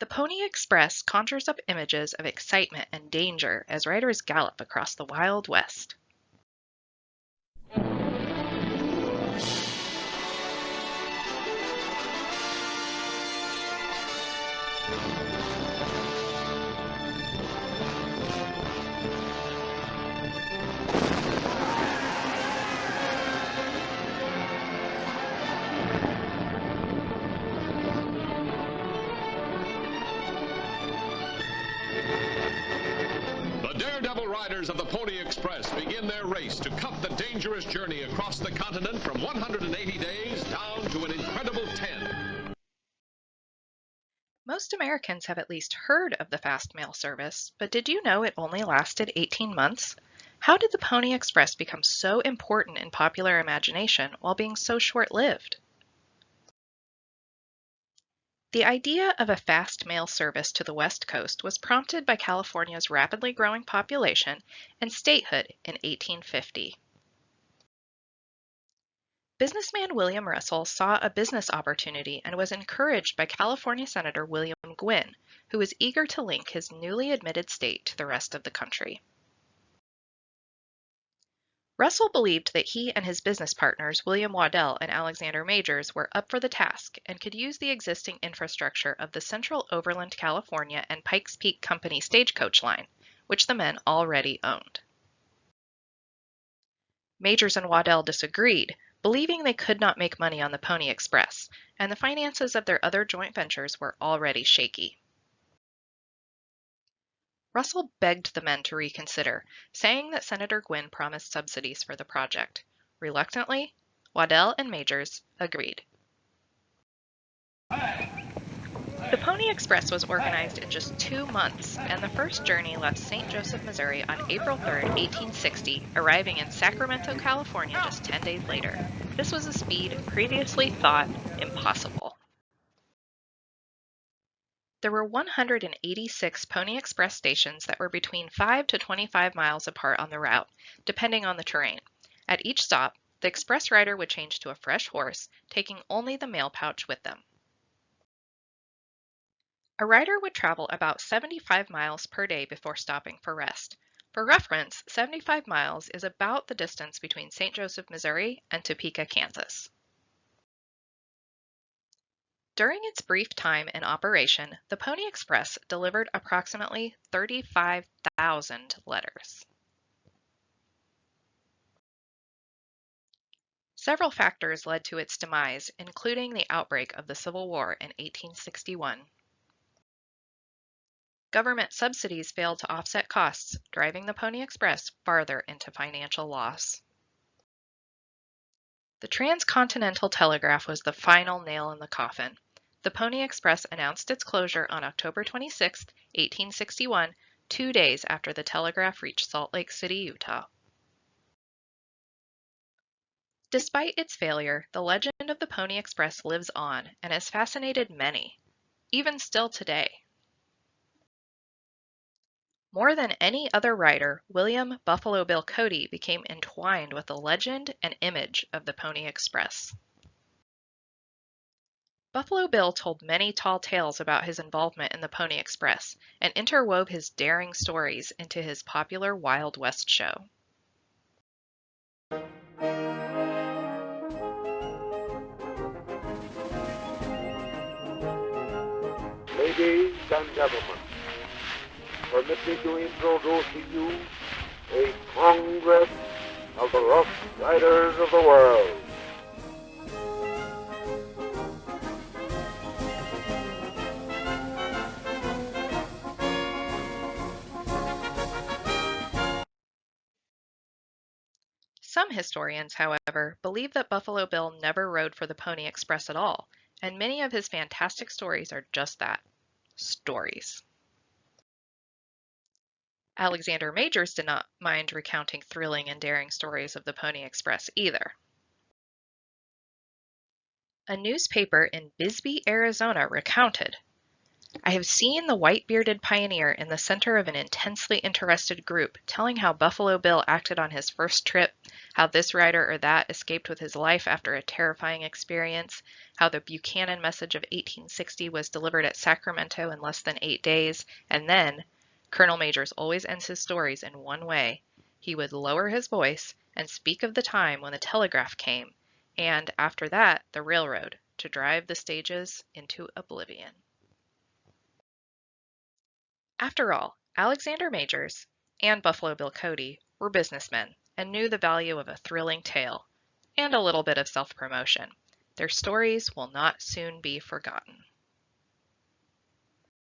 The Pony Express conjures up images of excitement and danger as riders gallop across the Wild West. The daredevil riders of the Pony Express begin their race to cut the dangerous journey across the continent from 180 days down to an incredible 10. Most Americans have at least heard of the fast mail service, but did you know it only lasted 18 months? How did the Pony Express become so important in popular imagination while being so short-lived? The idea of a fast mail service to the West Coast was prompted by California's rapidly growing population and statehood in 1850. Businessman William Russell saw a business opportunity and was encouraged by California Senator William Gwin, who was eager to link his newly admitted state to the rest of the country. Russell believed that he and his business partners, William Waddell and Alexander Majors, were up for the task and could use the existing infrastructure of the Central Overland California and Pikes Peak Company stagecoach line, which the men already owned. Majors and Waddell disagreed, believing they could not make money on the Pony Express, and the finances of their other joint ventures were already shaky. Russell begged the men to reconsider, saying that Senator Gwin promised subsidies for the project. Reluctantly, Waddell and Majors agreed. The Pony Express was organized in just 2 months, and the first journey left St. Joseph, Missouri on April 3, 1860, arriving in Sacramento, California just 10 days later. This was a speed previously thought impossible. There were 186 Pony Express stations that were between 5 to 25 miles apart on the route, depending on the terrain. At each stop, the express rider would change to a fresh horse, taking only the mail pouch with them. A rider would travel about 75 miles per day before stopping for rest. For reference, 75 miles is about the distance between St. Joseph, Missouri and Topeka, Kansas. During its brief time in operation, the Pony Express delivered approximately 35,000 letters. Several factors led to its demise, including the outbreak of the Civil War in 1861. Government subsidies failed to offset costs, driving the Pony Express farther into financial loss. The transcontinental telegraph was the final nail in the coffin. The Pony Express announced its closure on October 26, 1861, 2 days after the telegraph reached Salt Lake City, Utah. Despite its failure, the legend of the Pony Express lives on and has fascinated many, even still today. More than any other writer, William Buffalo Bill Cody became entwined with the legend and image of the Pony Express. Buffalo Bill told many tall tales about his involvement in the Pony Express and interwove his daring stories into his popular Wild West show. Ladies and gentlemen, permit me to introduce to you a Congress of the Rough Riders of the World. Some historians, however, believe that Buffalo Bill never rode for the Pony Express at all, and many of his fantastic stories are just that, stories. Alexander Majors did not mind recounting thrilling and daring stories of the Pony Express either. A newspaper in Bisbee, Arizona recounted, I have seen the white-bearded pioneer in the center of an intensely interested group, telling how Buffalo Bill acted on his first trip, how this rider or that escaped with his life after a terrifying experience, how the Buchanan message of 1860 was delivered at Sacramento in less than 8 days, and then, Colonel Majors always ends his stories in one way. He would lower his voice and speak of the time when the telegraph came, and, after that, the railroad, to drive the stages into oblivion. After all, Alexander Majors and Buffalo Bill Cody were businessmen and knew the value of a thrilling tale and a little bit of self-promotion. Their stories will not soon be forgotten.